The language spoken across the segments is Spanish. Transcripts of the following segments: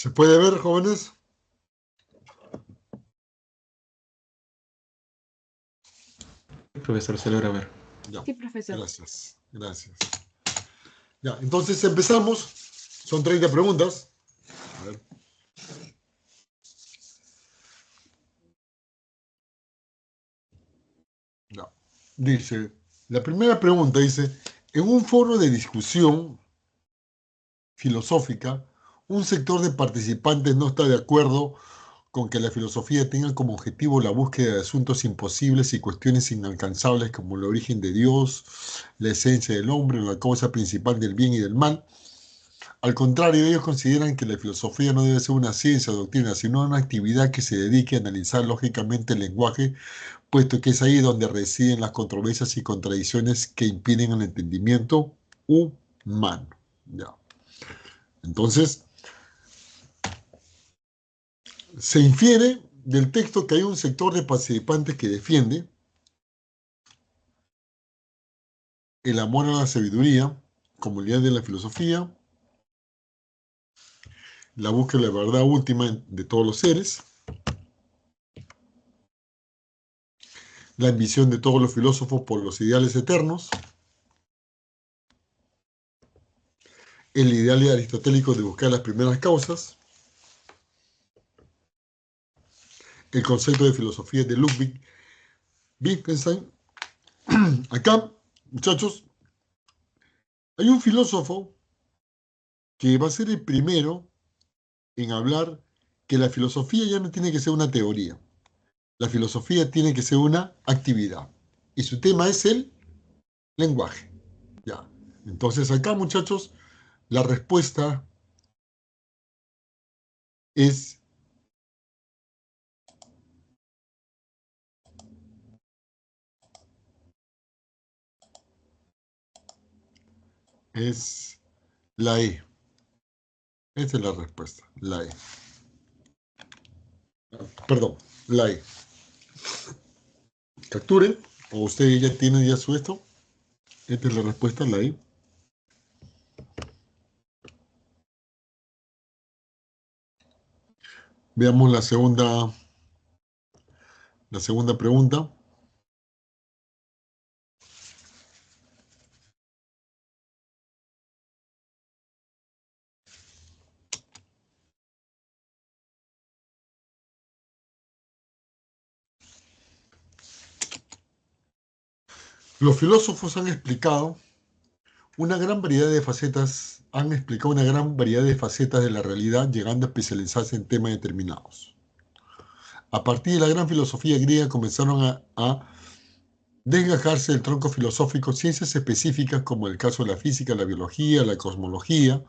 ¿Se puede ver, jóvenes? Profesor, se logra ver. Ya, Sí, profesor. gracias, gracias. Ya, entonces empezamos. Son 30 preguntas. A ver. Ya. Dice, la primera pregunta dice, en un foro de discusión filosófica, un sector de participantes no está de acuerdo con que la filosofía tenga como objetivo la búsqueda de asuntos imposibles y cuestiones inalcanzables como el origen de Dios, la esencia del hombre, la causa principal del bien y del mal. Al contrario, ellos consideran que la filosofía no debe ser una ciencia o doctrina, sino una actividad que se dedique a analizar lógicamente el lenguaje, puesto que es ahí donde residen las controversias y contradicciones que impiden el entendimiento humano. Ya. Entonces, se infiere del texto que hay un sector de participantes que defiende el amor a la sabiduría como el ideal de la filosofía, la búsqueda de la verdad última de todos los seres, la ambición de todos los filósofos por los ideales eternos, el ideal aristotélico de buscar las primeras causas, el concepto de filosofía de Ludwig Wittgenstein. Acá, muchachos, hay un filósofo que va a ser el primero en hablar que la filosofía ya no tiene que ser una teoría. La filosofía tiene que ser una actividad. Y su tema es el lenguaje. Ya. Entonces acá, muchachos, la respuesta es la E. Esa es la respuesta, la E. Perdón, la E. Capturen, o ustedes ya tienen ya su esto. Esta es la respuesta, la E. Veamos la segunda pregunta. Los filósofos han explicado una gran variedad de facetas, han explicado una gran variedad de facetas de la realidad, llegando a especializarse en temas determinados. A partir de la gran filosofía griega comenzaron a desgajarse del tronco filosófico ciencias específicas como el caso de la física, la biología, la cosmología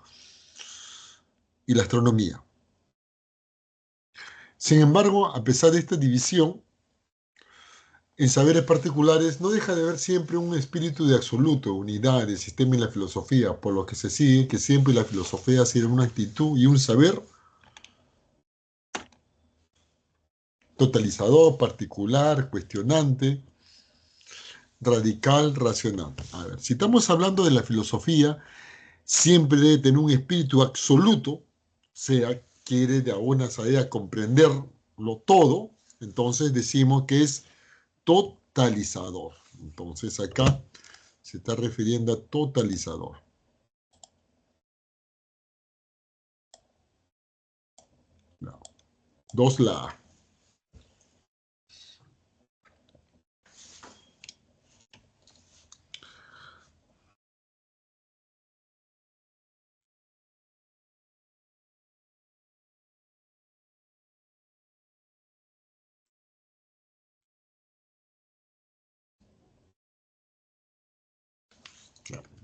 y la astronomía. Sin embargo, a pesar de esta división, en saberes particulares no deja de haber siempre un espíritu de absoluto, unidad, de sistema en la filosofía, por lo que se sigue que siempre la filosofía será una actitud y un saber totalizador, particular, cuestionante, radical, racional. A ver, si estamos hablando de la filosofía, siempre debe tener un espíritu absoluto, sea, quiere de alguna manera comprenderlo todo, entonces decimos que es totalizador. Entonces acá se está refiriendo a totalizador. No. Dos la A.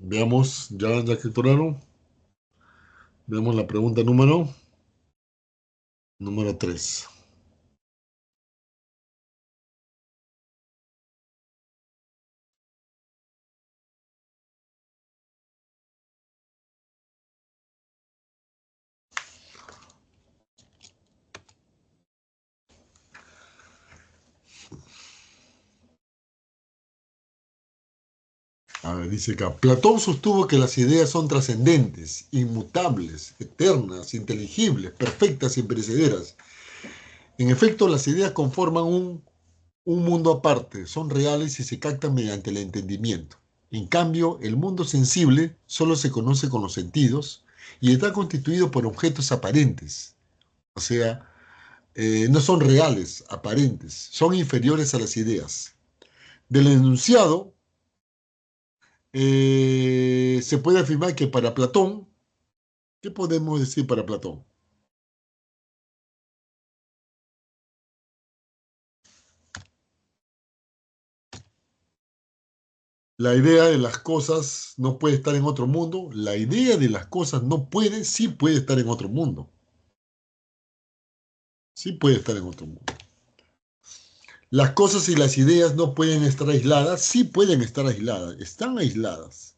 Veamos, ya capturaron. Veamos la pregunta número 3. A ver, dice acá, Platón sostuvo que las ideas son trascendentes, inmutables, eternas, inteligibles, perfectas y imperecederas. En efecto, las ideas conforman un mundo aparte, son reales y se captan mediante el entendimiento. En cambio, el mundo sensible solo se conoce con los sentidos y está constituido por objetos aparentes, o sea, no son reales, aparentes, son inferiores a las ideas. Del enunciado, se puede afirmar que para Platón, ¿qué podemos decir para Platón? La idea de las cosas no puede estar en otro mundo. La idea de las cosas no puede, sí puede estar en otro mundo. Sí puede estar en otro mundo. Las cosas y las ideas no pueden estar aisladas. Sí pueden estar aisladas. Están aisladas.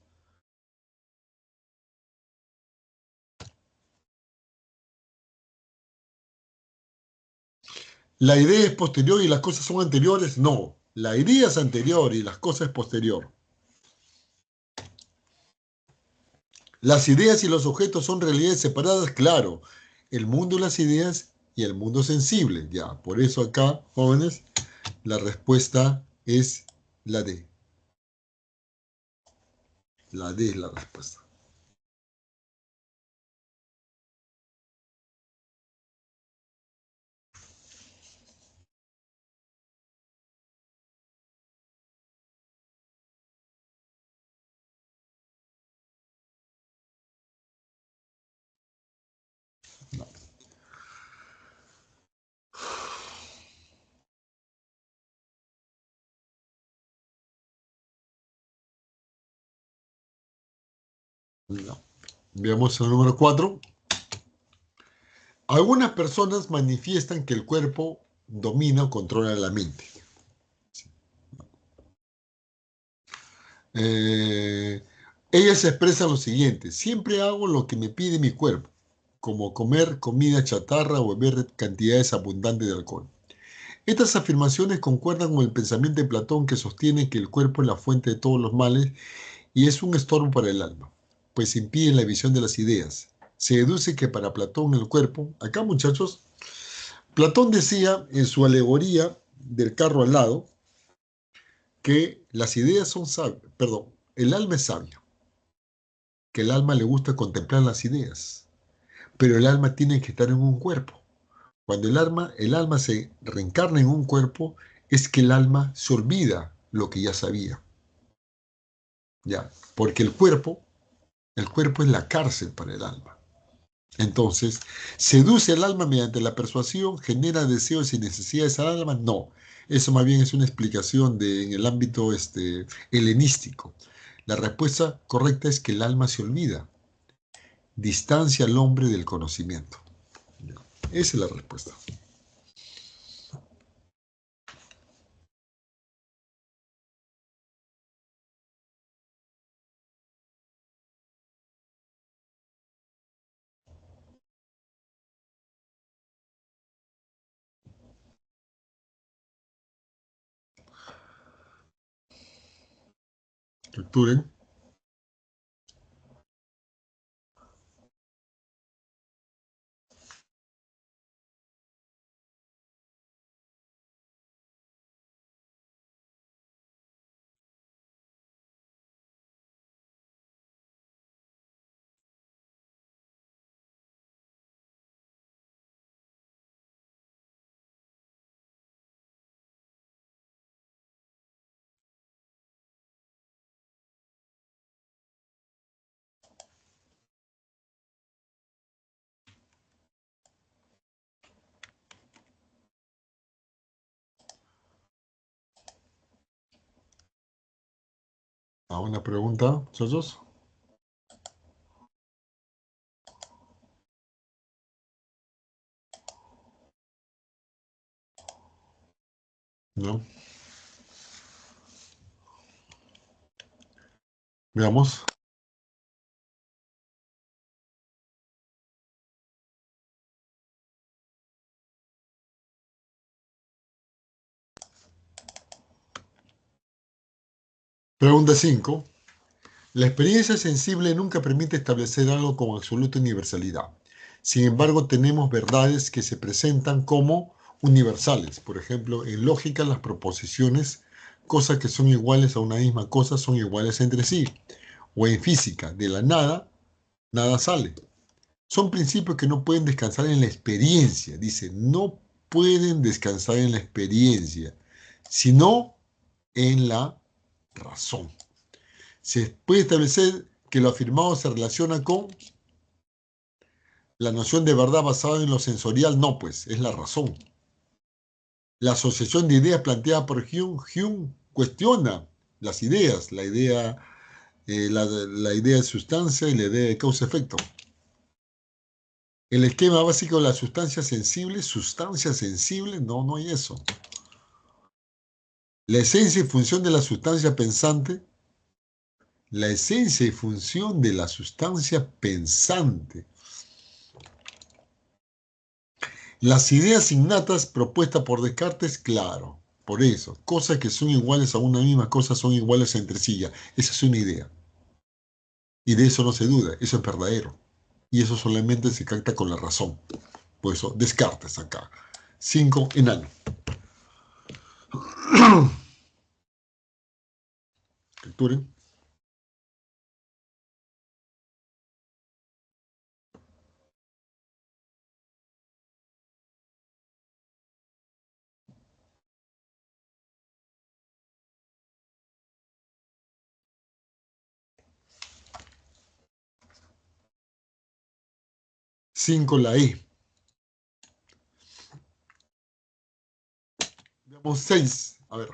La idea es posterior y las cosas son anteriores. No. La idea es anterior y las cosas es posterior. Las ideas y los objetos son realidades separadas, claro. El mundo y las ideas y el mundo sensible. Ya, por eso acá, jóvenes, la respuesta es la D. La D es la respuesta. No, no. Veamos el número 4. Algunas personas manifiestan que el cuerpo domina o controla la mente. Eh, Ellas expresan lo siguiente: siempre hago lo que me pide mi cuerpo, como comer comida chatarra o beber cantidades abundantes de alcohol. Estas afirmaciones concuerdan con el pensamiento de Platón, que sostiene que el cuerpo es la fuente de todos los males y es un estorbo para el alma, pues impide la visión de las ideas. Se deduce que para Platón el cuerpo, acá muchachos, Platón decía en su alegoría del carro al lado que las ideas son sabias, perdón, el alma es sabia, que el alma le gusta contemplar las ideas, pero el alma tiene que estar en un cuerpo. Cuando el alma se reencarna en un cuerpo, es que el alma se olvida lo que ya sabía, ya, porque el cuerpo es la cárcel para el alma. Entonces, ¿seduce el alma mediante la persuasión? ¿Genera deseos y necesidades al alma? No. Eso más bien es una explicación en el ámbito helenístico. La respuesta correcta es que el alma se olvida, distancia al hombre del conocimiento. Esa es la respuesta. Capturen. A una pregunta, muchachos. No. Veamos. Pregunta 5. La experiencia sensible nunca permite establecer algo con absoluta universalidad. Sin embargo, tenemos verdades que se presentan como universales. Por ejemplo, en lógica las proposiciones, cosas que son iguales a una misma cosa, son iguales entre sí. O en física, de la nada, nada sale. Son principios que no pueden descansar en la experiencia. Dice, no pueden descansar en la experiencia, sino en la razón. Se puede establecer que lo afirmado se relaciona con la noción de verdad basada en lo sensorial. No, pues, es la razón. La asociación de ideas planteada por Hume cuestiona las ideas, la idea de sustancia y la idea de causa-efecto. El esquema básico de la sustancia sensible, no, no hay eso. La esencia y función de la sustancia pensante, la esencia y función de la sustancia pensante. Las ideas innatas propuestas por Descartes, claro, por eso, cosas que son iguales a una misma cosa son iguales entre sí ya. Esa es una idea. Y de eso no se duda, eso es verdadero. Y eso solamente se capta con la razón. Por eso, Descartes acá. 5, enano. Capturen. 5, la E. Veamos 6. A ver.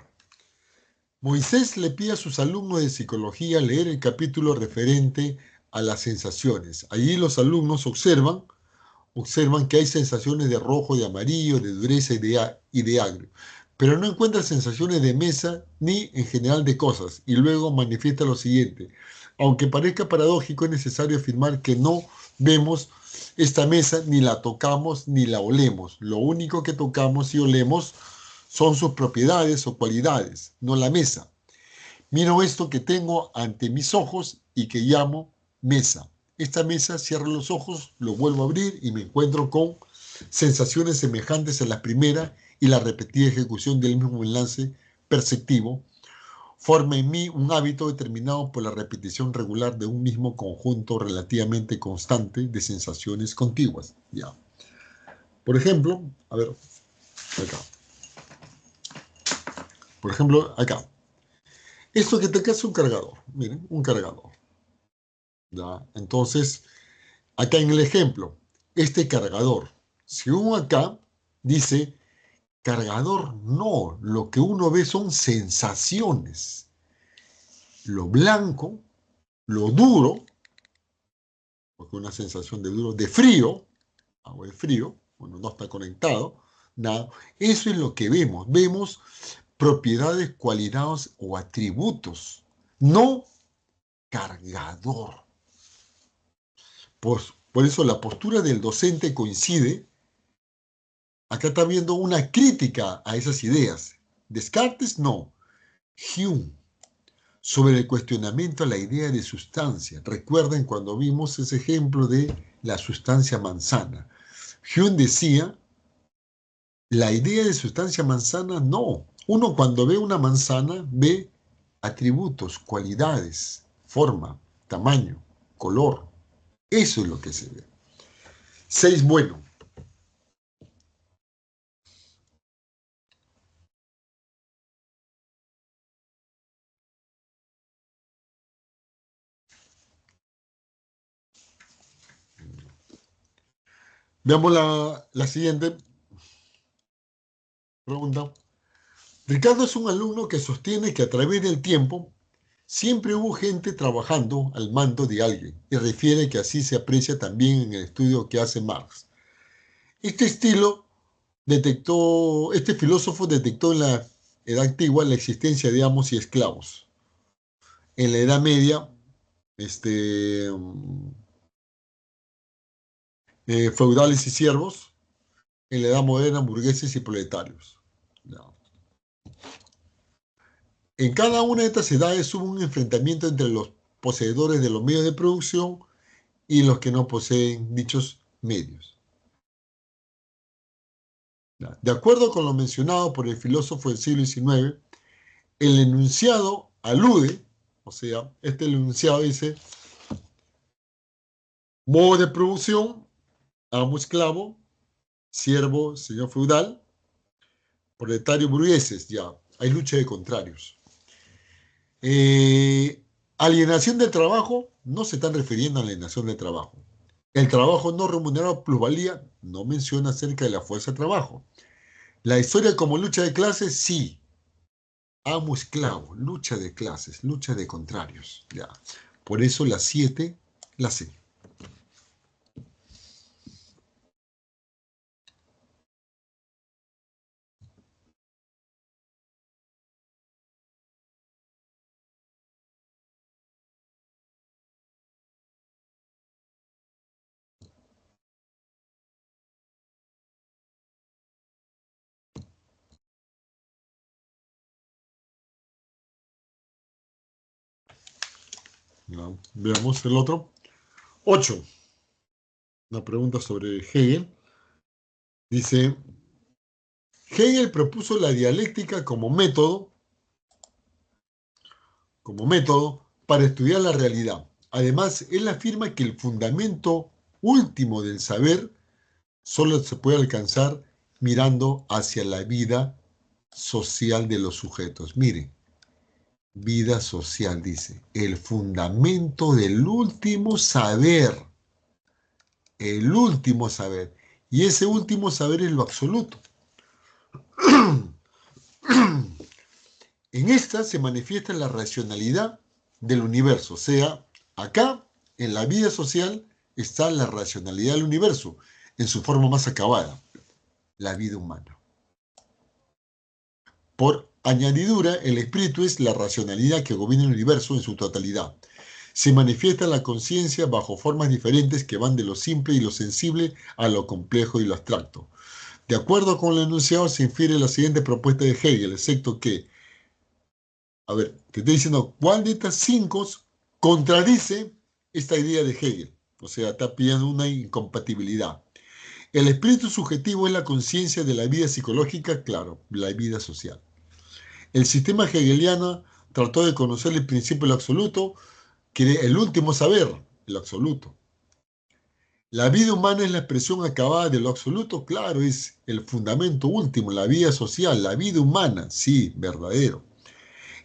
Moisés le pide a sus alumnos de psicología leer el capítulo referente a las sensaciones. Allí los alumnos observan que hay sensaciones de rojo, de amarillo, de dureza y de agrio, pero no encuentran sensaciones de mesa ni en general de cosas, y luego manifiesta lo siguiente. Aunque parezca paradójico, es necesario afirmar que no vemos esta mesa, ni la tocamos, ni la olemos. Lo único que tocamos y olemos son sus propiedades o cualidades, no la mesa. Miro esto que tengo ante mis ojos y que llamo mesa. Esta mesa, cierro los ojos, lo vuelvo a abrir y me encuentro con sensaciones semejantes a la primera, y la repetida ejecución del mismo enlace perceptivo forma en mí un hábito determinado por la repetición regular de un mismo conjunto relativamente constante de sensaciones contiguas. Ya. Por ejemplo, a ver, acá. Por ejemplo, acá. Esto que te acá es un cargador. Miren, un cargador. ¿Ya? Entonces, acá en el ejemplo, este cargador, si uno acá dice cargador, no, lo que uno ve son sensaciones. Lo blanco, lo duro, porque una sensación de duro, de frío, agua de frío, bueno, no está conectado, nada. Eso es lo que vemos. Vemos propiedades, cualidades o atributos, no cargador. Por eso la postura del docente coincide. Acá está viendo una crítica a esas ideas. Descartes, no. Hume, sobre el cuestionamiento a la idea de sustancia. Recuerden cuando vimos ese ejemplo de la sustancia manzana. Hume decía, la idea de sustancia manzana, no. Uno cuando ve una manzana ve atributos, cualidades, forma, tamaño, color. Eso es lo que se ve. 6, bueno. Veamos la siguiente pregunta. Ricardo es un alumno que sostiene que a través del tiempo siempre hubo gente trabajando al mando de alguien, y refiere que así se aprecia también en el estudio que hace Marx. Este filósofo detectó en la Edad Antigua la existencia de amos y esclavos. En la Edad Media, este, feudales y siervos. En la Edad Moderna, burgueses y proletarios. No. En cada una de estas edades hubo un enfrentamiento entre los poseedores de los medios de producción y los que no poseen dichos medios. De acuerdo con lo mencionado por el filósofo del siglo XIX, el enunciado alude, o sea, este enunciado dice, modo de producción, amo esclavo, siervo, señor feudal, proletario burgueses, ya, hay lucha de contrarios. Alienación del trabajo, no se están refiriendo a alienación del trabajo. El trabajo no remunerado plusvalía, no menciona acerca de la fuerza de trabajo. La historia como lucha de clases, sí. Amo esclavo, lucha de clases, lucha de contrarios. Ya. Por eso la 7, la C. Ya. Veamos el otro. 8. Una pregunta sobre Hegel. Dice, Hegel propuso la dialéctica como método para estudiar la realidad. Además, él afirma que el fundamento último del saber solo se puede alcanzar mirando hacia la vida social de los sujetos. Miren, vida social, dice, el fundamento del último saber, el último saber. Y ese último saber es lo absoluto. En esta se manifiesta la racionalidad del universo, o sea, acá, en la vida social, está la racionalidad del universo, en su forma más acabada, la vida humana. Por añadidura, el espíritu es la racionalidad que gobierna el universo en su totalidad. Se manifiesta la conciencia bajo formas diferentes que van de lo simple y lo sensible a lo complejo y lo abstracto. De acuerdo con el enunciado, se infiere la siguiente propuesta de Hegel, excepto que, a ver, te estoy diciendo, ¿cuál de estas 5 contradice esta idea de Hegel? O sea, está pidiendo una incompatibilidad. El espíritu subjetivo es la conciencia de la vida psicológica, claro, la vida social. El sistema hegeliano trató de conocer el principio del absoluto, que es el último saber, el absoluto. La vida humana es la expresión acabada de lo absoluto, claro, es el fundamento último, la vida social, la vida humana, sí, verdadero.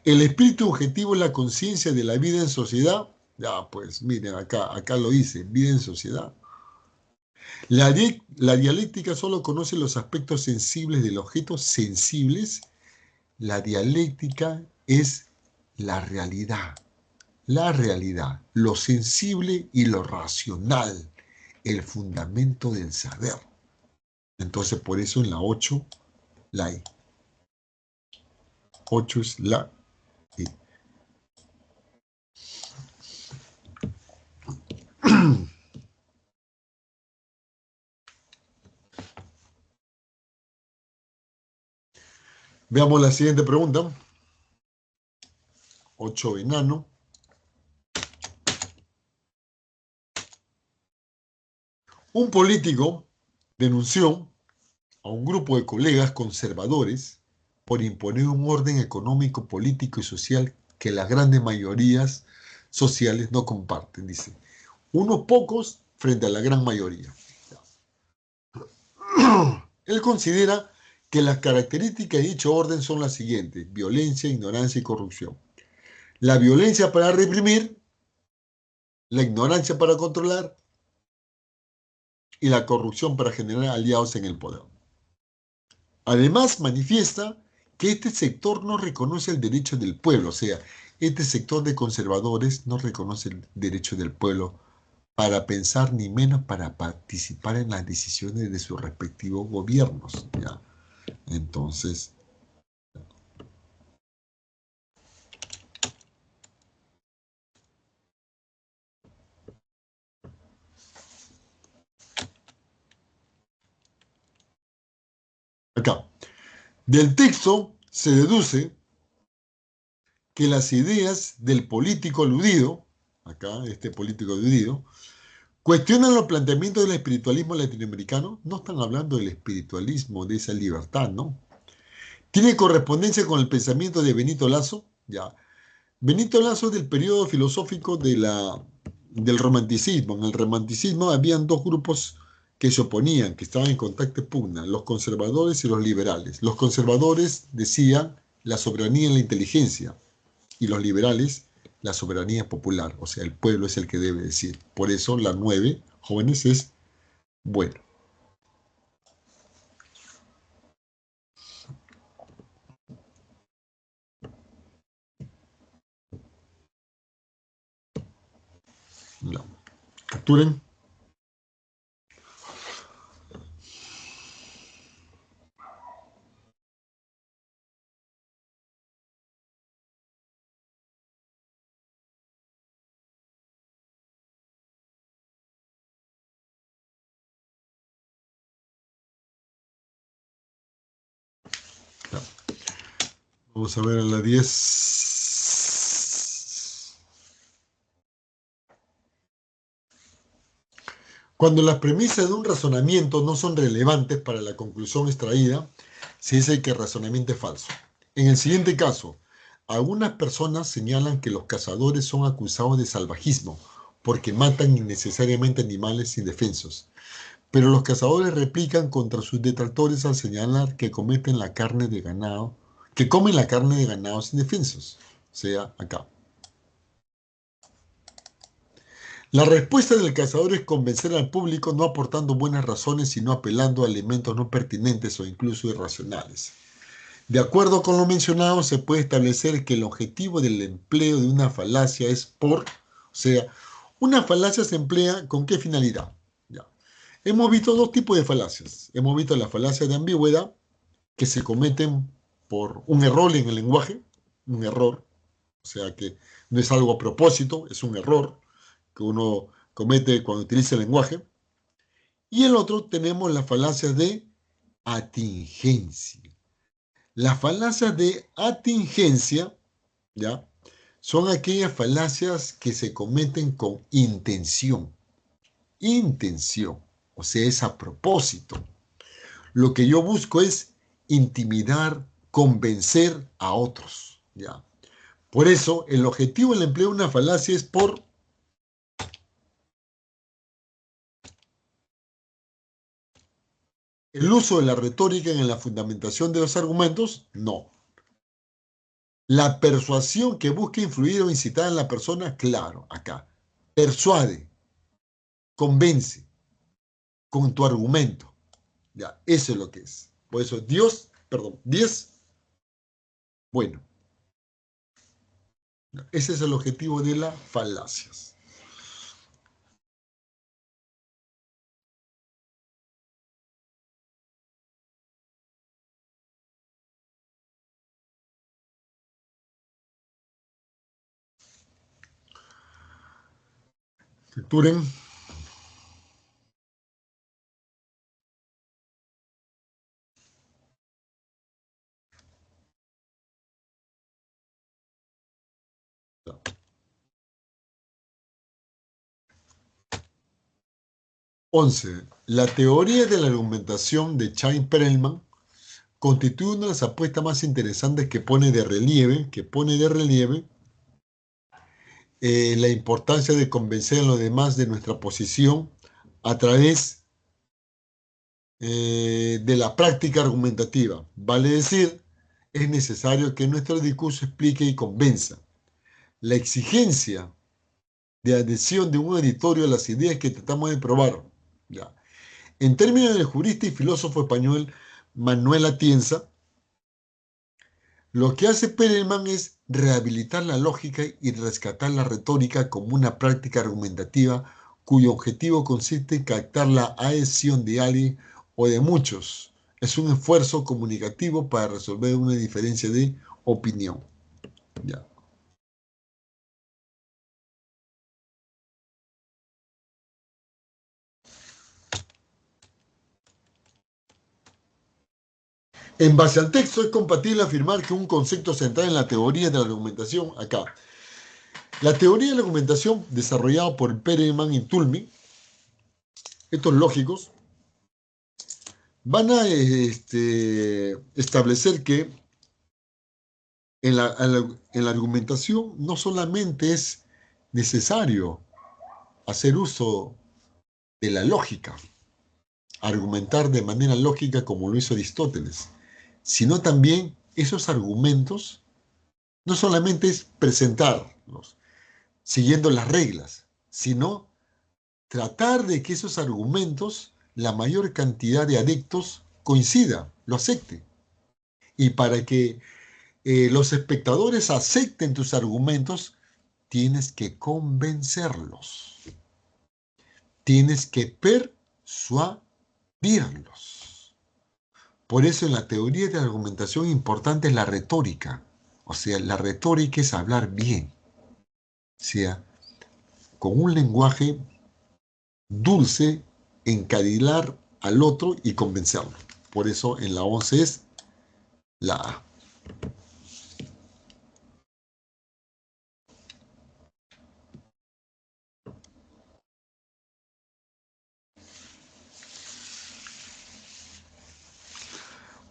El espíritu objetivo es la conciencia de la vida en sociedad. Ya, pues miren, acá lo dice, vida en sociedad. La dialéctica solo conoce los aspectos sensibles del objeto, sensibles. La dialéctica es la realidad, lo sensible y lo racional, el fundamento del saber. Entonces, por eso en la 8, la E. 8 es la E. Veamos la siguiente pregunta. 8 enano. Un político denunció a un grupo de colegas conservadores por imponer un orden económico, político y social que las grandes mayorías sociales no comparten, dice. Unos pocos frente a la gran mayoría. Él considera que las características de dicho orden son las siguientes: violencia, ignorancia y corrupción. La violencia para reprimir, la ignorancia para controlar y la corrupción para generar aliados en el poder. Además, manifiesta que este sector no reconoce el derecho del pueblo, o sea, este sector de conservadores no reconoce el derecho del pueblo para pensar ni menos para participar en las decisiones de sus respectivos gobiernos. ¿Ya? Entonces, acá, del texto se deduce que las ideas del político aludido acá, este político dividido, cuestionan los planteamientos del espiritualismo latinoamericano. No están hablando del espiritualismo, de esa libertad, ¿no? Tiene correspondencia con el pensamiento de Benito Lazo, ya. Benito Lazo es del periodo filosófico del romanticismo. En el romanticismo habían dos grupos que se oponían, que estaban en contacto pugna, los conservadores y los liberales. Los conservadores decían la soberanía y la inteligencia, y los liberales la soberanía popular, o sea, el pueblo es el que debe decir. Por eso la 9, jóvenes, es bueno. No. Capturen. No. Vamos a ver a la 10. Cuando las premisas de un razonamiento no son relevantes para la conclusión extraída, se dice que el razonamiento es falso. En el siguiente caso, algunas personas señalan que los cazadores son acusados de salvajismo porque matan innecesariamente animales indefensos. Pero los cazadores replican contra sus detractores al señalar que comen la carne de ganados indefensos. O sea, acá. La respuesta del cazador es convencer al público no aportando buenas razones, sino apelando a elementos no pertinentes o incluso irracionales. De acuerdo con lo mencionado, se puede establecer que el objetivo del empleo de una falacia es o sea, una falacia se emplea ¿con qué finalidad? Ya. Hemos visto dos tipos de falacias. Hemos visto las falacias de ambigüedad, que se cometen por un error en el lenguaje, un error, o sea que no es algo a propósito, es un error que uno comete cuando utiliza el lenguaje. Y el otro tenemos las falacias de atingencia. Las falacias de atingencia, ¿ya? Son aquellas falacias que se cometen con intención. Intención, o sea, es a propósito. Lo que yo busco es intimidar, convencer a otros, ¿ya? Por eso, el objetivo del empleo de una falacia es por el uso de la retórica en la fundamentación de los argumentos, no. La persuasión que busca influir o incitar en la persona, claro, acá. Persuade, convence con tu argumento. Ya, eso es lo que es. Por eso, 10, bueno. Ese es el objetivo de las falacias. Lecturen. 11. La teoría de la argumentación de Chain-Perelman constituye una de las apuestas más interesantes que pone de relieve la importancia de convencer a los demás de nuestra posición a través de la práctica argumentativa. Vale decir, es necesario que nuestro discurso explique y convenza. La exigencia de adhesión de un auditorio a las ideas que tratamos de probar. Ya. En términos del jurista y filósofo español Manuel Atienza, lo que hace Perelman es rehabilitar la lógica y rescatar la retórica como una práctica argumentativa cuyo objetivo consiste en captar la adhesión de alguien o de muchos. Es un esfuerzo comunicativo para resolver una diferencia de opinión. Ya. En base al texto, es compatible afirmar que un concepto central en la teoría de la argumentación, acá, La teoría de la argumentación desarrollada por Perelman y Toulmin, estos lógicos, van a establecer que en la argumentación no solamente es necesario hacer uso de la lógica, argumentar de manera lógica como lo hizo Aristóteles, sino también esos argumentos no solamente es presentarlos siguiendo las reglas, sino tratar de que esos argumentos, la mayor cantidad de adeptos coincida, lo acepte. Y para que los espectadores acepten tus argumentos, tienes que convencerlos, tienes que persuadirlos. Por eso en la teoría de la argumentación importante es la retórica. O sea, la retórica es hablar bien, o sea, con un lenguaje dulce, encadilar al otro y convencerlo. Por eso en la 11 es la A.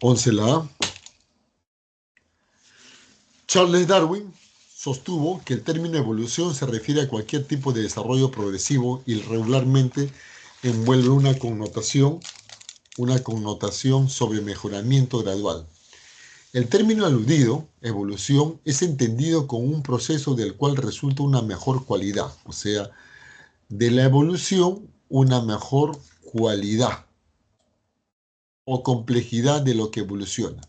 Once la A. Charles Darwin sostuvo que el término evolución se refiere a cualquier tipo de desarrollo progresivo y regularmente envuelve una connotación sobre mejoramiento gradual. El término aludido, evolución, es entendido como un proceso del cual resulta una mejor cualidad, o sea, de la evolución una mejor cualidad o complejidad de lo que evoluciona.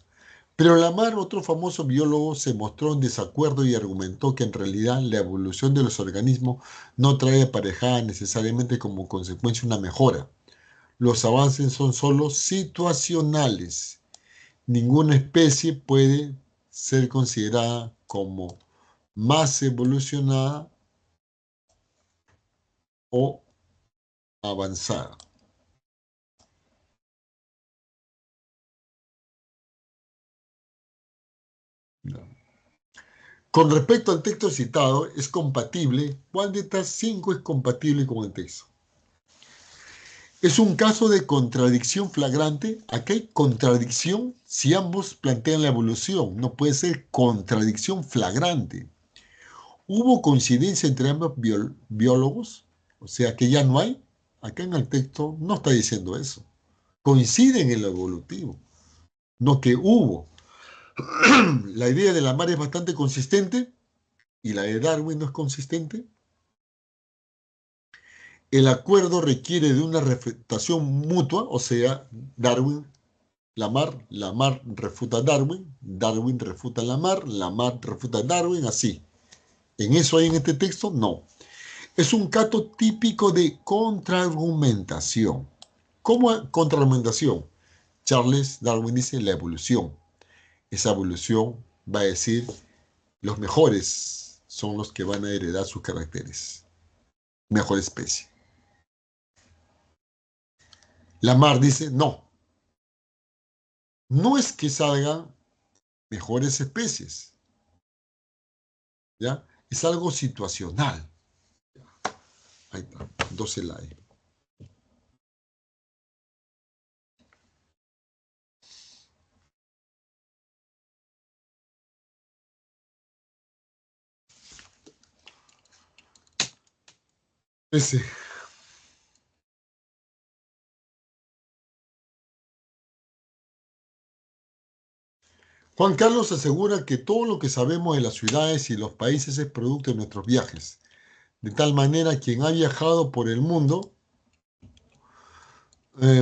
Pero Lamarck, otro famoso biólogo, se mostró en desacuerdo y argumentó que en realidad la evolución de los organismos no trae aparejada necesariamente como consecuencia una mejora. Los avances son solo situacionales. Ninguna especie puede ser considerada como más evolucionada o avanzada. No. Con respecto al texto citado, es compatible. ¿Cuál de estas cinco es compatible con el texto? Es un caso de contradicción flagrante. Aquí hay contradicción si ambos plantean la evolución. No puede ser contradicción flagrante. ¿Hubo coincidencia entre ambos biólogos? O sea, que ya no hay. Acá en el texto no está diciendo eso. Coinciden en lo evolutivo, no que hubo. La idea de Lamarck es bastante consistente y la de Darwin no es consistente. El acuerdo requiere de una refutación mutua, o sea, Darwin, Lamarck refuta a Darwin, Darwin refuta a Lamarck refuta a Darwin, así. ¿En eso hay en este texto? No. Es un caso típico de contraargumentación. ¿Cómo contraargumentación? Charles Darwin dice la evolución. Esa evolución va a decir los mejores son los que van a heredar sus caracteres. Mejor especie. Lamarck dice no. No es que salgan mejores especies, ¿ya? Es algo situacional. Ahí está, 12 la E. Ese. Juan Carlos asegura que todo lo que sabemos de las ciudades y los países es producto de nuestros viajes. De tal manera, quien ha viajado por el mundo,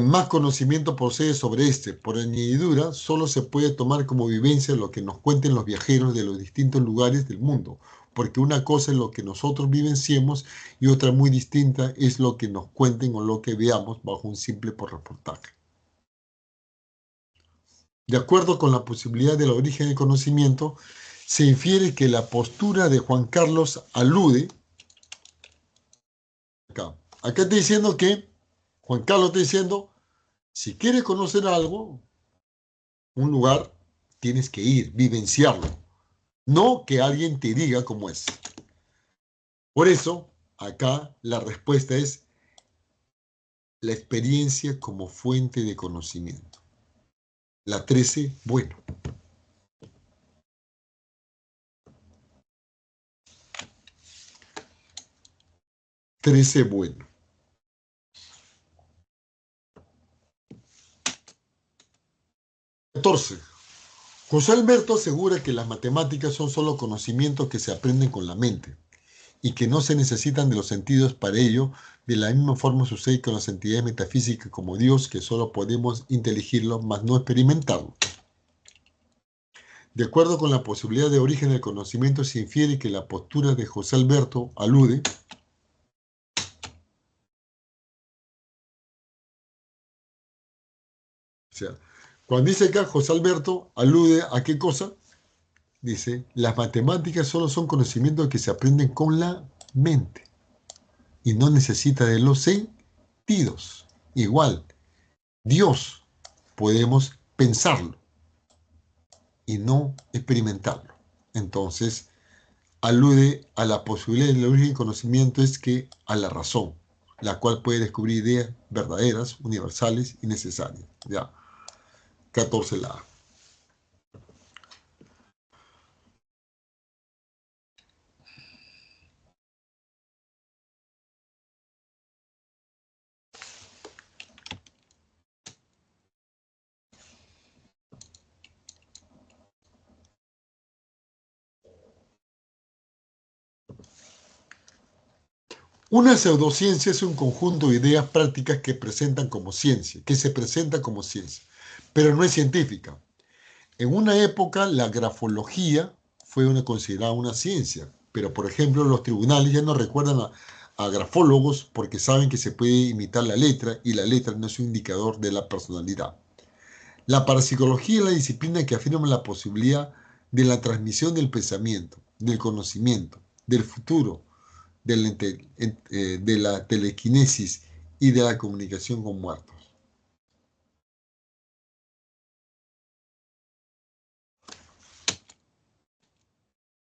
más conocimiento posee sobre este. Por añadidura, solo se puede tomar como vivencia lo que nos cuenten los viajeros de los distintos lugares del mundo, porque una cosa es lo que nosotros vivenciemos y otra muy distinta es lo que nos cuenten o lo que veamos bajo un simple reportaje. De acuerdo con la posibilidad del origen del conocimiento, se infiere que la postura de Juan Carlos alude, acá está diciendo que, Juan Carlos está diciendo, si quieres conocer algo, un lugar, tienes que ir, vivenciarlo, no que alguien te diga cómo es. Por eso, acá la respuesta es la experiencia como fuente de conocimiento. La 13, bueno. 13, bueno. 14. José Alberto asegura que las matemáticas son solo conocimientos que se aprenden con la mente y que no se necesitan de los sentidos para ello. De la misma forma sucede con las entidades metafísicas como Dios, que solo podemos inteligirlo, mas no experimentarlo. De acuerdo con la posibilidad de origen del conocimiento, se infiere que la postura de José Alberto alude, o sea, cuando dice acá José Alberto, alude a qué cosa. Dice, las matemáticas solo son conocimientos que se aprenden con la mente y no necesita de los sentidos. Igual, Dios podemos pensarlo y no experimentarlo. Entonces, alude a la posibilidad del origen del conocimiento es que a la razón, la cual puede descubrir ideas verdaderas, universales y necesarias. Ya, 14 la A. Una pseudociencia es un conjunto de ideas prácticas que presentan como ciencia, que se presenta como ciencia, pero no es científica. En una época, la grafología fue considerada una ciencia, pero por ejemplo, los tribunales ya no recuerdan a grafólogos porque saben que se puede imitar la letra y la letra no es un indicador de la personalidad. La parapsicología es la disciplina que afirma la posibilidad de la transmisión del pensamiento, del conocimiento, del futuro, de la telequinesis y de la comunicación con muertos.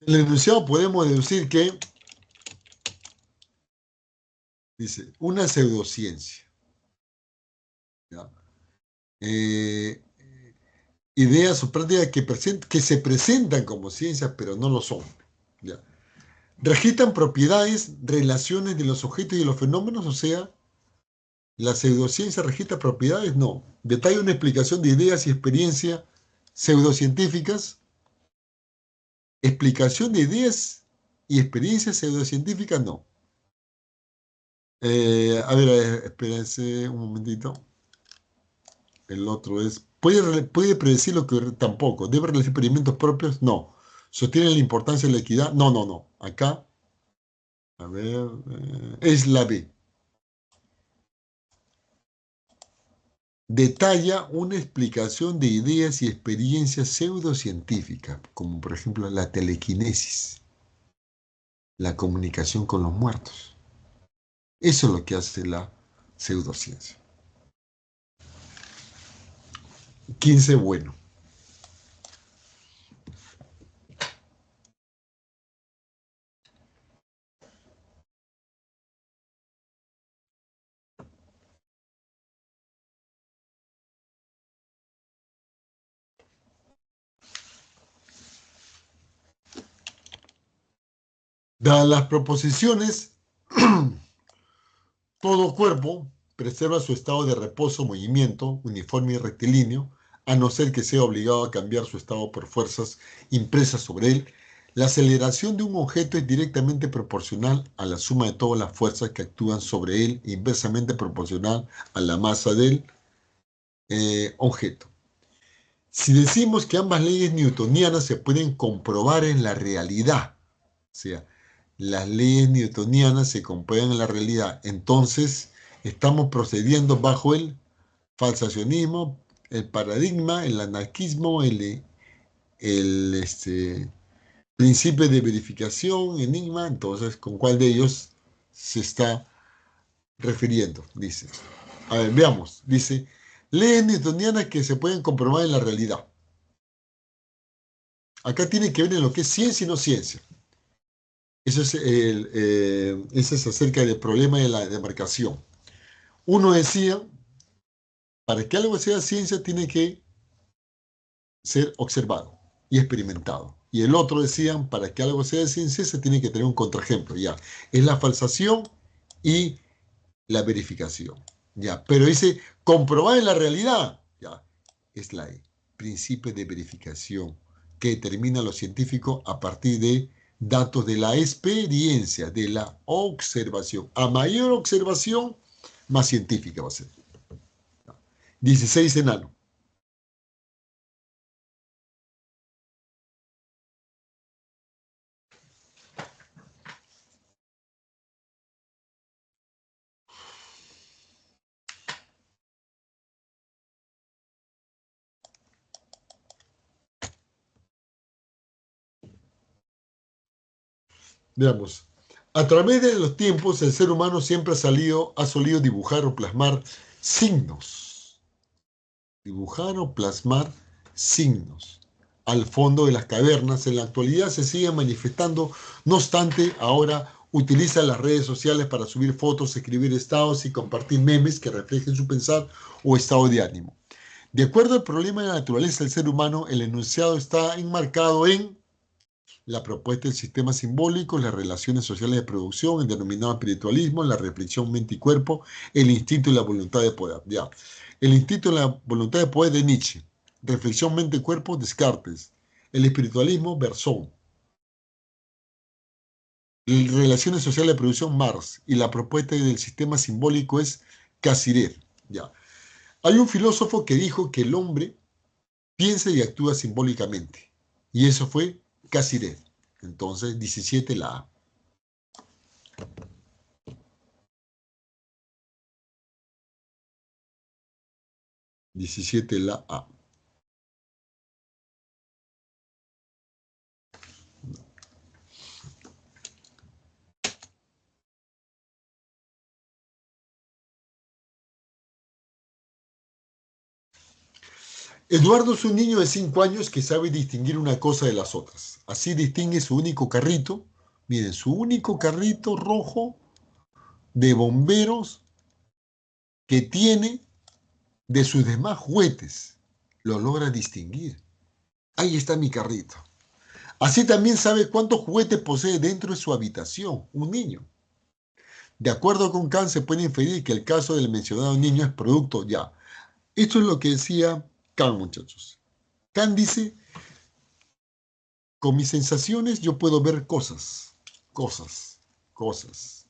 En el enunciado podemos deducir que, dice, una pseudociencia, ¿ya? Eh, ideas o prácticas que se presentan como ciencias, pero no lo son, ¿ya? Registran propiedades, relaciones de los objetos y de los fenómenos, o sea, la pseudociencia registra propiedades, no. Detalla una explicación de ideas y experiencias pseudocientíficas. Explicación de ideas y experiencias pseudocientíficas, no. Espérense un momentito. El otro es, ¿puede predecir lo que tampoco? ¿Debe realizar experimentos propios? No. ¿Sostiene la importancia de la equidad? No, no, no. Acá, es la B. Detalla una explicación de ideas y experiencias pseudocientíficas, como por ejemplo la telequinesis, la comunicación con los muertos. Eso es lo que hace la pseudociencia. 15, bueno. Dadas las proposiciones, todo cuerpo preserva su estado de reposo, movimiento, uniforme y rectilíneo, a no ser que sea obligado a cambiar su estado por fuerzas impresas sobre él. La aceleración de un objeto es directamente proporcional a la suma de todas las fuerzas que actúan sobre él e inversamente proporcional a la masa del objeto. Si decimos que ambas leyes newtonianas se pueden comprobar en la realidad, o sea, las leyes newtonianas se comprueban en la realidad, entonces estamos procediendo bajo el falsacionismo, el paradigma, el anarquismo, el principio de verificación, enigma. Entonces, ¿con cuál de ellos se está refiriendo? Dice. A ver, veamos. Dice, leyes newtonianas que se pueden comprobar en la realidad. Acá tiene que ver en lo que es ciencia y no ciencia. Ese es acerca del problema de la demarcación. Uno decía, para que algo sea ciencia tiene que ser observado y experimentado. Y el otro decían, para que algo sea ciencia se tiene que tener un contraejemplo, ya. Es la falsación y la verificación, ya. Pero dice, comprobar en la realidad, ya. Es la principio de verificación que determina lo científico a partir de datos de la experiencia, de la observación. A mayor observación, más científica va a ser. 16 enano. Veamos. A través de los tiempos, el ser humano siempre ha solido dibujar o plasmar signos. Dibujar o plasmar signos. Al fondo de las cavernas, en la actualidad se sigue manifestando. No obstante, ahora utiliza las redes sociales para subir fotos, escribir estados y compartir memes que reflejen su pensar o estado de ánimo. De acuerdo al problema de la naturaleza del ser humano, el enunciado está enmarcado en la propuesta del sistema simbólico, las relaciones sociales de producción, el denominado espiritualismo, la reflexión mente y cuerpo, el instinto y la voluntad de poder. Ya. El instinto y la voluntad de poder de Nietzsche, reflexión mente y cuerpo, Descartes, el espiritualismo, Bersón, relaciones sociales de producción, Marx, y la propuesta del sistema simbólico es Casirer. Ya. Hay un filósofo que dijo que el hombre piensa y actúa simbólicamente, y eso fue Casirer. Entonces, 17 la A. 17 la A. Eduardo es un niño de 5 años que sabe distinguir una cosa de las otras. Así distingue su único carrito, miren, su único carrito rojo de bomberos que tiene de sus demás juguetes. Lo logra distinguir. Ahí está mi carrito. Así también sabe cuántos juguetes posee dentro de su habitación, un niño. De acuerdo con Kant, se puede inferir que el caso del mencionado niño es producto ya. Esto es lo que decía Kant, muchachos. Kant dice, con mis sensaciones yo puedo ver cosas, cosas, cosas.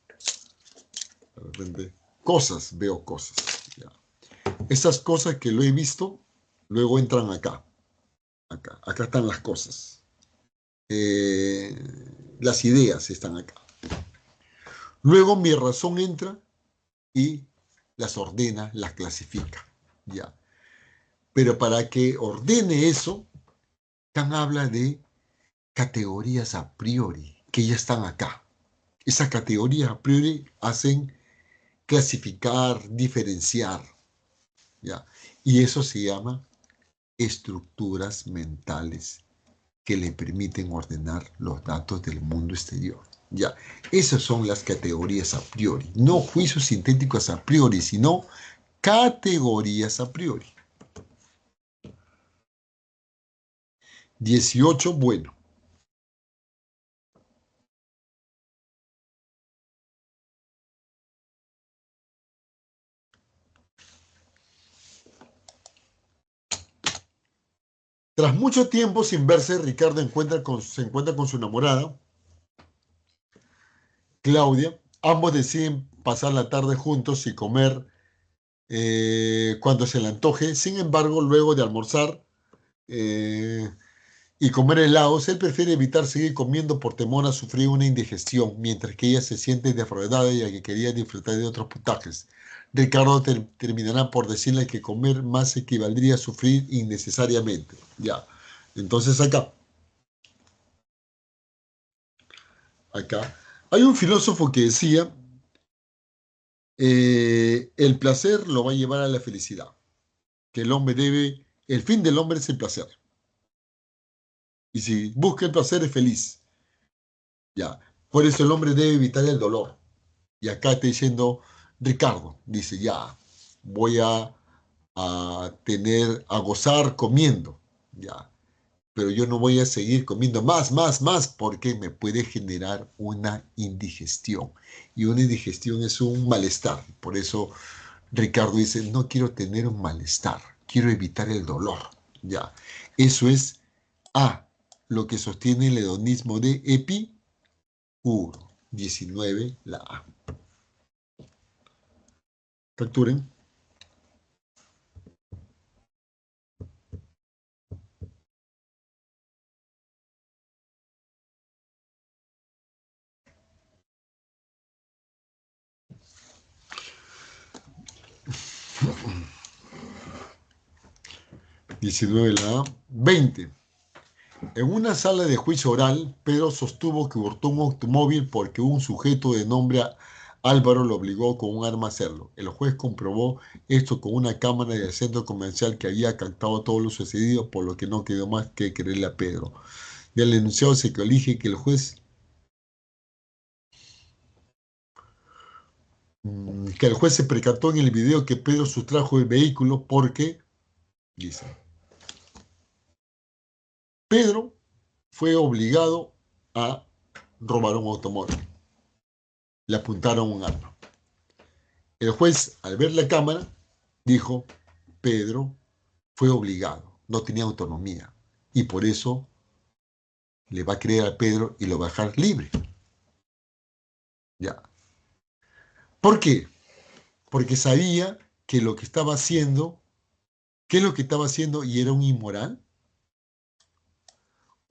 De repente, cosas, veo cosas. Ya. Esas cosas que lo he visto, luego entran acá, acá, acá están las cosas. Eh, las ideas están acá. Luego mi razón entra y las ordena, las clasifica. Ya. Pero para que ordene eso, Kant habla de categorías a priori, que ya están acá. Esas categorías a priori hacen clasificar, diferenciar, ¿ya? Y eso se llama estructuras mentales que le permiten ordenar los datos del mundo exterior. Ya, esas son las categorías a priori, no juicios sintéticos a priori, sino categorías a priori. 18, bueno. Tras mucho tiempo sin verse, Ricardo se encuentra con su enamorada, Claudia. Ambos deciden pasar la tarde juntos y comer cuando se le antoje. Sin embargo, luego de almorzar eh, y comer helados, él prefiere evitar seguir comiendo por temor a sufrir una indigestión, mientras que ella se siente defraudada y a que quería disfrutar de otros puntajes. Ricardo terminará por decirle que comer más equivaldría a sufrir innecesariamente. Ya. Entonces acá, hay un filósofo que decía, el placer lo va a llevar a la felicidad, que el fin del hombre es el placer. Y si busca el placer es feliz. Ya. Por eso el hombre debe evitar el dolor. Y acá está diciendo Ricardo, dice, ya, voy a gozar comiendo, ya, pero yo no voy a seguir comiendo más, porque me puede generar una indigestión. Y una indigestión es un malestar. Por eso Ricardo dice, no quiero tener un malestar, quiero evitar el dolor, ya. Eso es A, lo que sostiene el hedonismo de Epicuro. 19, la A. Capturen. 19 la A. 20. En una sala de juicio oral, Pedro sostuvo que hurtó un automóvil porque un sujeto de nombre Álvaro lo obligó con un arma a hacerlo. El juez comprobó esto con una cámara del centro comercial que había captado todo lo sucedido, por lo que no quedó más que creerle a Pedro. Del enunciado se elige que el juez se percató en el video que Pedro sustrajo el vehículo porque, dice, Pedro fue obligado a robar un automóvil. Le apuntaron un arma. El juez, al ver la cámara, dijo, Pedro fue obligado, no tenía autonomía, y por eso le va a creer a Pedro y lo va a dejar libre. Ya. ¿Por qué? Porque sabía que lo que estaba haciendo, ¿qué es lo que estaba haciendo y era un inmoral?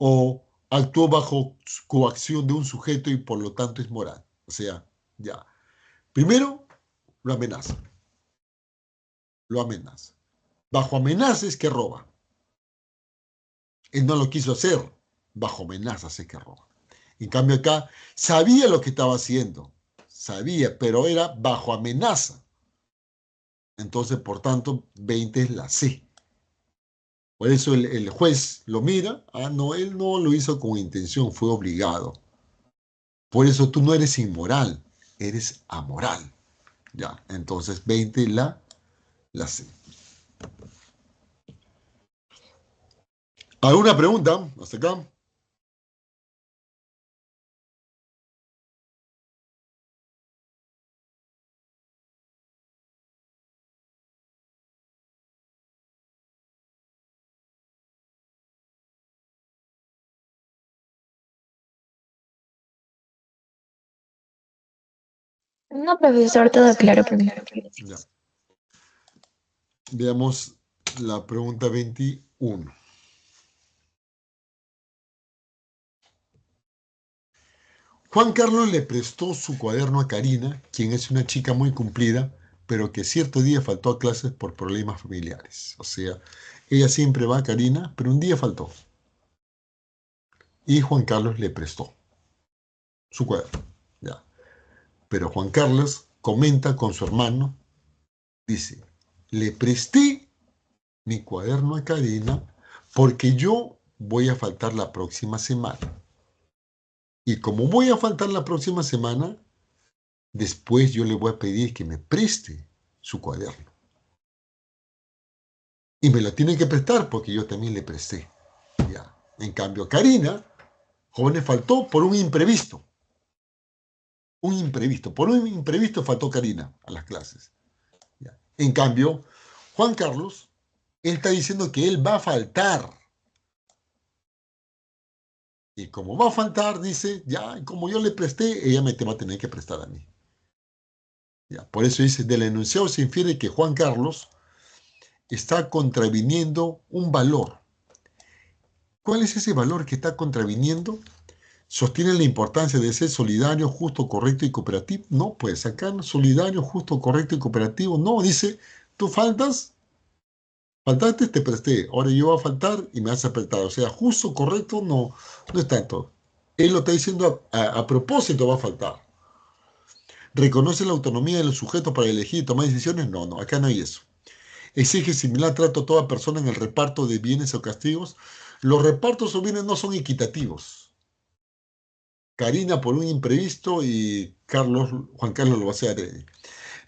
¿O actuó bajo coacción de un sujeto y por lo tanto es moral? O sea, ya. Primero, lo amenaza. Lo amenaza. Bajo amenaza es que roba. Él no lo quiso hacer. Bajo amenaza es que roba. En cambio acá, sabía lo que estaba haciendo. Sabía, pero era bajo amenaza. Entonces, por tanto, 20 es la C. Por eso el juez lo mira. Ah, no, él no lo hizo con intención, fue obligado. Por eso tú no eres inmoral, eres amoral. Ya, entonces 20 la C. ¿Alguna pregunta hasta acá? No, profesor, todo claro por mí. Ya. Veamos la pregunta 21. Juan Carlos le prestó su cuaderno a Karina, quien es una chica muy cumplida, pero que cierto día faltó a clases por problemas familiares. O sea, ella siempre va a Karina, pero un día faltó. Y Juan Carlos le prestó su cuaderno. Ya. Pero Juan Carlos comenta con su hermano, dice, le presté mi cuaderno a Karina porque yo voy a faltar la próxima semana. Y como voy a faltar la próxima semana, después yo le voy a pedir que me preste su cuaderno. Y me lo tiene que prestar porque yo también le presté. Ya. En cambio, Karina, jóvenes, faltó por un imprevisto. Un imprevisto. Por un imprevisto faltó Karina a las clases. Ya. En cambio, Juan Carlos, él está diciendo que él va a faltar. Y como va a faltar, dice, ya, como yo le presté, ella me te va a tener que prestar a mí. Ya. Por eso dice, del enunciado se infiere que Juan Carlos está contraviniendo un valor. ¿Cuál es ese valor que está contraviniendo? ¿Sostiene la importancia de ser solidario, justo, correcto y cooperativo? No, pues acá no, solidario, justo, correcto y cooperativo. No, dice, tú faltaste, te presté. Ahora yo voy a faltar y me vas a prestar. O sea, justo, correcto, no, no es tanto. Él lo está diciendo a propósito, va a faltar. ¿Reconoce la autonomía de los sujetos para elegir y tomar decisiones? No, no, acá no hay eso. ¿Exige similar trato a toda persona en el reparto de bienes o castigos? Los repartos o bienes no son equitativos. Karina por un imprevisto y Juan Carlos lo va a hacer.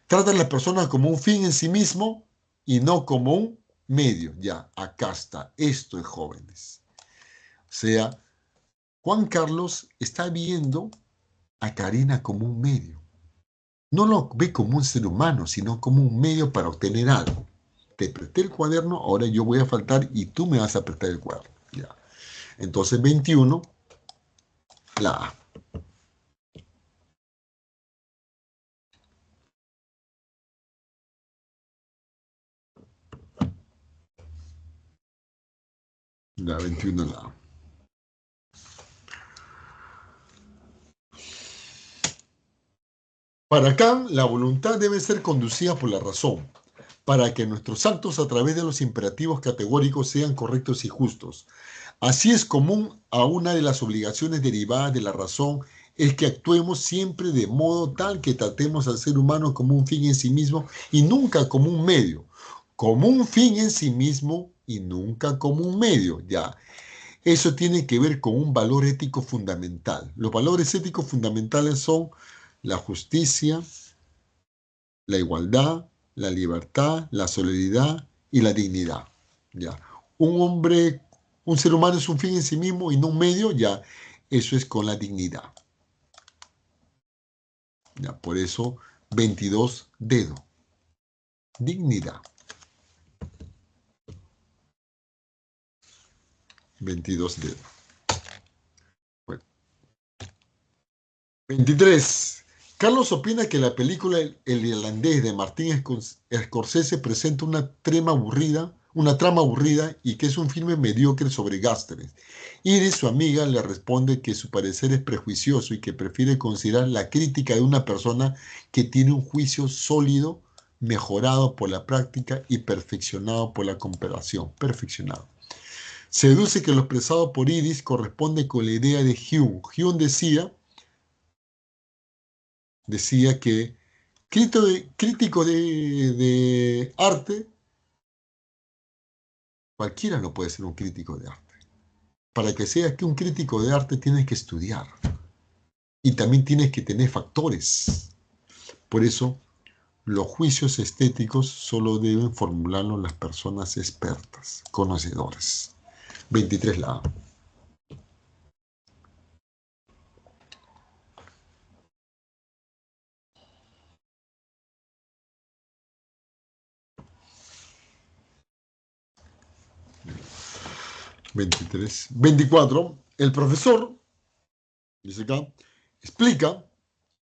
Trata a las personas como un fin en sí mismo y no como un medio. Ya, acá está. Esto es jóvenes. O sea, Juan Carlos está viendo a Karina como un medio. No lo ve como un ser humano, sino como un medio para obtener algo. Te presté el cuaderno, ahora yo voy a faltar y tú me vas a prestar el cuaderno. Ya. Entonces, 21, la A. La 21, la A. Para Kant, la voluntad debe ser conducida por la razón, para que nuestros actos a través de los imperativos categóricos sean correctos y justos. Así es común a una de las obligaciones derivadas de la razón es que actuemos siempre de modo tal que tratemos al ser humano como un fin en sí mismo y nunca como un medio. Como un fin en sí mismo y nunca como un medio, ya. Eso tiene que ver con un valor ético fundamental. Los valores éticos fundamentales son la justicia, la igualdad, la libertad, la solidaridad y la dignidad. Ya. Un hombre, un ser humano es un fin en sí mismo y no un medio, ya. Eso es con la dignidad. Ya. Por eso, 22 dedo. Dignidad. 22 dedo. Bueno. 23. Carlos opina que la película El Irlandés de Martin Scorsese presenta una trama aburrida y que es un filme mediocre sobre gásteres. Iris, su amiga, le responde que su parecer es prejuicioso y que prefiere considerar la crítica de una persona que tiene un juicio sólido, mejorado por la práctica y perfeccionado por la comparación. Perfeccionado. Se deduce que lo expresado por Iris corresponde con la idea de Hume. Hume decía que crítico de arte, cualquiera no puede ser un crítico de arte. Para que seas que un crítico de arte tienes que estudiar y también tienes que tener factores. Por eso, los juicios estéticos solo deben formularlos las personas expertas, conocedoras. 23 la A. 23. 24. El profesor, dice acá, explica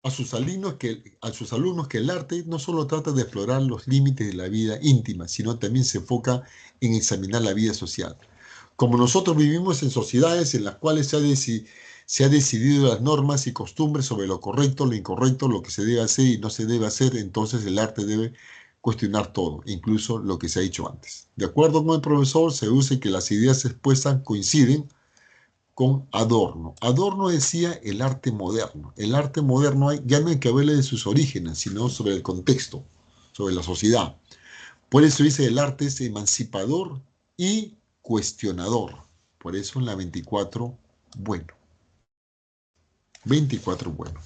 a sus alumnos que el arte no solo trata de explorar los límites de la vida íntima, sino también se enfoca en examinar la vida social. Como nosotros vivimos en sociedades en las cuales se ha decidido las normas y costumbres sobre lo correcto, lo incorrecto, lo que se debe hacer y no se debe hacer, entonces el arte debe cuestionar todo, incluso lo que se ha dicho antes. De acuerdo con el profesor, se deduce que las ideas expuestas coinciden con Adorno. Adorno decía el arte moderno. El arte moderno ya no hay que hablarle de sus orígenes, sino sobre el contexto, sobre la sociedad. Por eso dice el arte es emancipador y cuestionador. Por eso en la 24, bueno. 24, bueno.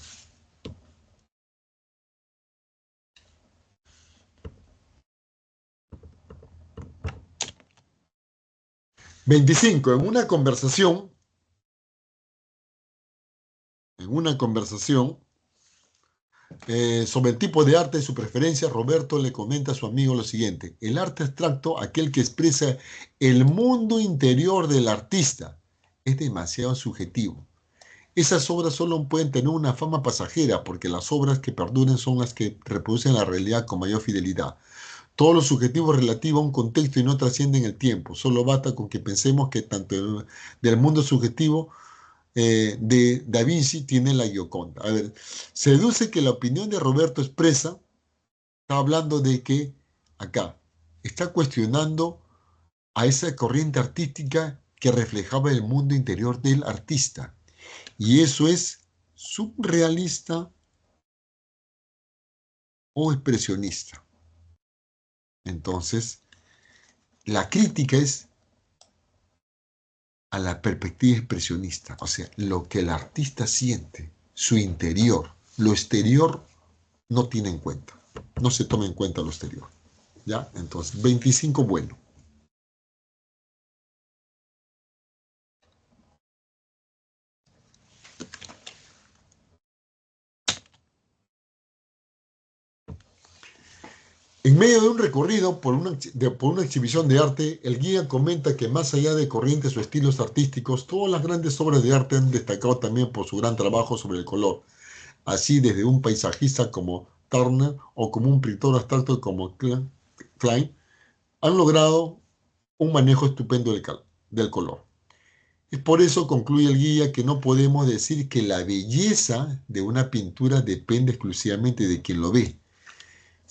25, en una conversación sobre el tipo de arte de su preferencia, Roberto le comenta a su amigo lo siguiente: el arte abstracto, aquel que expresa el mundo interior del artista, es demasiado subjetivo. Esas obras solo pueden tener una fama pasajera porque las obras que perduran son las que reproducen la realidad con mayor fidelidad. Todo lo subjetivo es relativo a un contexto y no trasciende en el tiempo. Solo basta con que pensemos que tanto del mundo subjetivo de Da Vinci tiene la Gioconda. A ver, se deduce que la opinión de Roberto expresa, está hablando de que acá está cuestionando a esa corriente artística que reflejaba el mundo interior del artista. Y eso es surrealista o expresionista. Entonces, la crítica es a la perspectiva expresionista, o sea, lo que el artista siente, su interior, lo exterior no tiene en cuenta, no se toma en cuenta lo exterior, ¿ya? Entonces, 25 bueno. En medio de un recorrido por una exhibición de arte, el guía comenta que más allá de corrientes o estilos artísticos, todas las grandes obras de arte han destacado también por su gran trabajo sobre el color, así desde un paisajista como Turner o como un pintor abstracto como Klein, han logrado un manejo estupendo del color. Es por eso, concluye el guía, que no podemos decir que la belleza de una pintura depende exclusivamente de quien lo ve.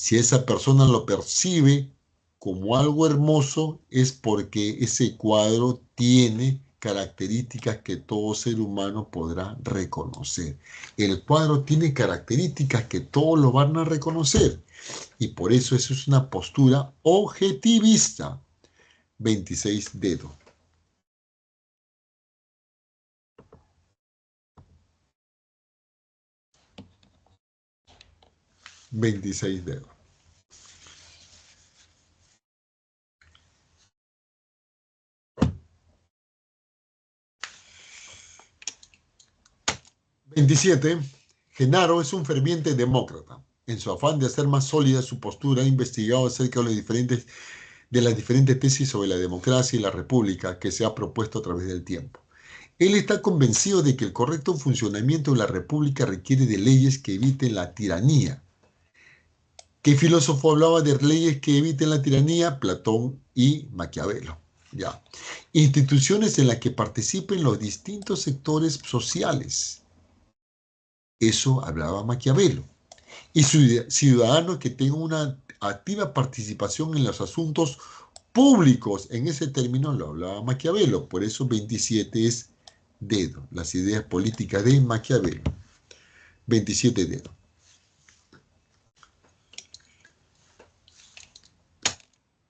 Si esa persona lo percibe como algo hermoso, es porque ese cuadro tiene características que todo ser humano podrá reconocer. El cuadro tiene características que todos lo van a reconocer. Y por eso eso es una postura objetivista. 26 dedos. 26 dedos. 27. Genaro es un ferviente demócrata. En su afán de hacer más sólida su postura, ha investigado acerca de las diferentes tesis sobre la democracia y la república que se ha propuesto a través del tiempo. Él está convencido de que el correcto funcionamiento de la república requiere de leyes que eviten la tiranía. ¿Qué filósofo hablaba de leyes que eviten la tiranía? Platón y Maquiavelo. Ya. Instituciones en las que participen los distintos sectores sociales. Eso hablaba Maquiavelo. Y ciudadanos que tengan una activa participación en los asuntos públicos. En ese término lo hablaba Maquiavelo. Por eso 27 es dedo. Las ideas políticas de Maquiavelo. 27 dedos.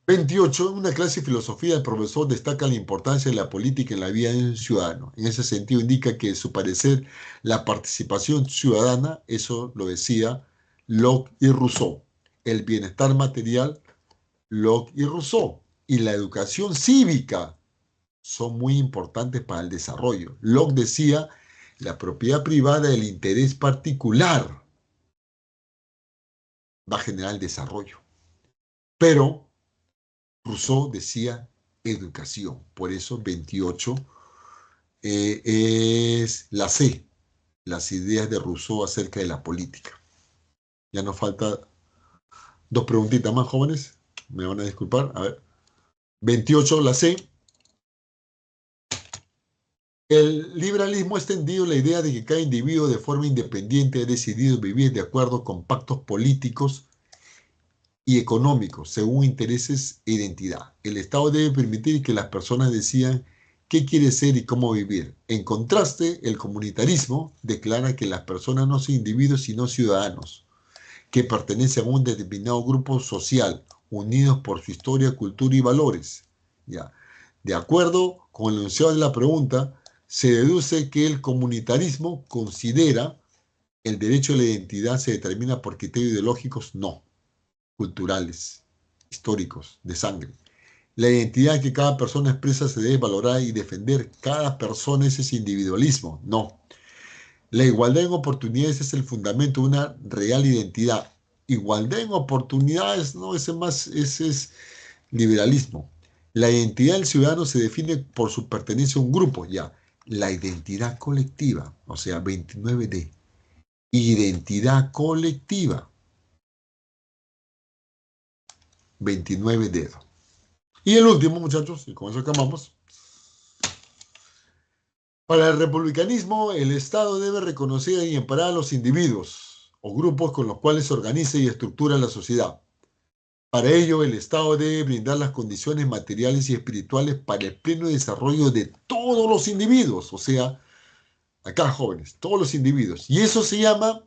28. En una clase de filosofía, el profesor destaca la importancia de la política en la vida de un ciudadano. En ese sentido, indica que, a su parecer, la participación ciudadana, eso lo decía Locke y Rousseau, el bienestar material, Locke y Rousseau, y la educación cívica son muy importantes para el desarrollo. Locke decía, la propiedad privada del interés particular va a generar el desarrollo. Pero Rousseau decía educación. Por eso 28 es la C, las ideas de Rousseau acerca de la política. Ya nos falta dos preguntitas más, jóvenes. Me van a disculpar. A ver. 28, la C. El liberalismo ha extendido la idea de que cada individuo de forma independiente ha decidido vivir de acuerdo con pactos políticos y económicos según intereses e identidad. El Estado debe permitir que las personas decidan qué quiere ser y cómo vivir. En contraste, el comunitarismo declara que las personas no son individuos sino ciudadanos, que pertenecen a un determinado grupo social, unidos por su historia, cultura y valores. Ya. De acuerdo con el enunciado de la pregunta, se deduce que el comunitarismo considera el derecho a la identidad se determina por criterios ideológicos, no, culturales, históricos, de sangre. La identidad que cada persona expresa se debe valorar y defender. Cada persona es ese individualismo, no. La igualdad en oportunidades es el fundamento de una real identidad. Igualdad en oportunidades, no, ese es liberalismo. La identidad del ciudadano se define por su pertenencia a un grupo, ya. La identidad colectiva, o sea, 29D. Identidad colectiva, 29 dedos. Y el último, muchachos, y con eso acabamos. Para el republicanismo, el Estado debe reconocer y amparar a los individuos o grupos con los cuales se organiza y estructura la sociedad. Para ello, el Estado debe brindar las condiciones materiales y espirituales para el pleno desarrollo de todos los individuos, o sea, acá jóvenes, todos los individuos. Y eso se llama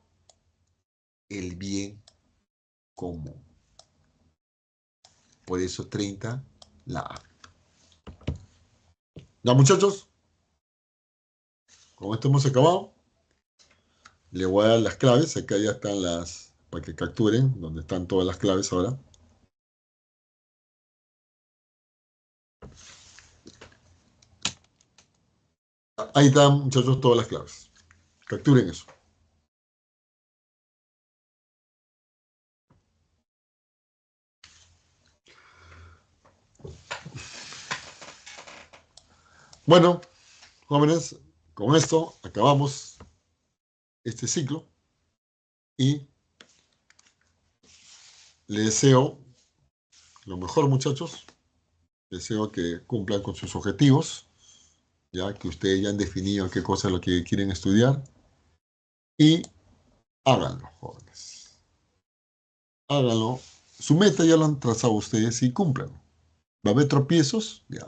el bien común. Por eso 30, la A. ¿Ya, muchachos? Con esto hemos acabado. Le voy a dar las claves. Acá ya están las, para que capturen, donde están todas las claves ahora. Ahí están, muchachos, todas las claves. Capturen eso. Bueno, jóvenes, con esto acabamos este ciclo y les deseo lo mejor, muchachos. Deseo que cumplan con sus objetivos, ya que ustedes ya han definido qué cosa es lo que quieren estudiar. Y háganlo, jóvenes. Háganlo. Su meta ya lo han trazado ustedes y cumplan. ¿Va a haber tropiezos? Ya.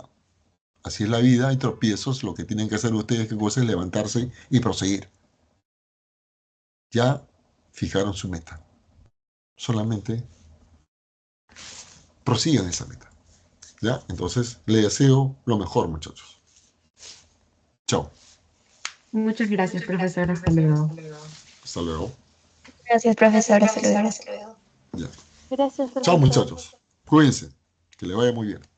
Así es la vida, hay tropiezos. Lo que tienen que hacer ustedes, qué cosa es levantarse y proseguir. Ya fijaron su meta. Solamente prosigan esa meta. ¿Ya? Entonces, les deseo lo mejor, muchachos. Chao. Muchas gracias, profesor. Hasta luego. Hasta luego. Gracias, profesor. Hasta luego. Ya. Gracias, Chao, profesor. muchachos. Cuídense. Que les vaya muy bien.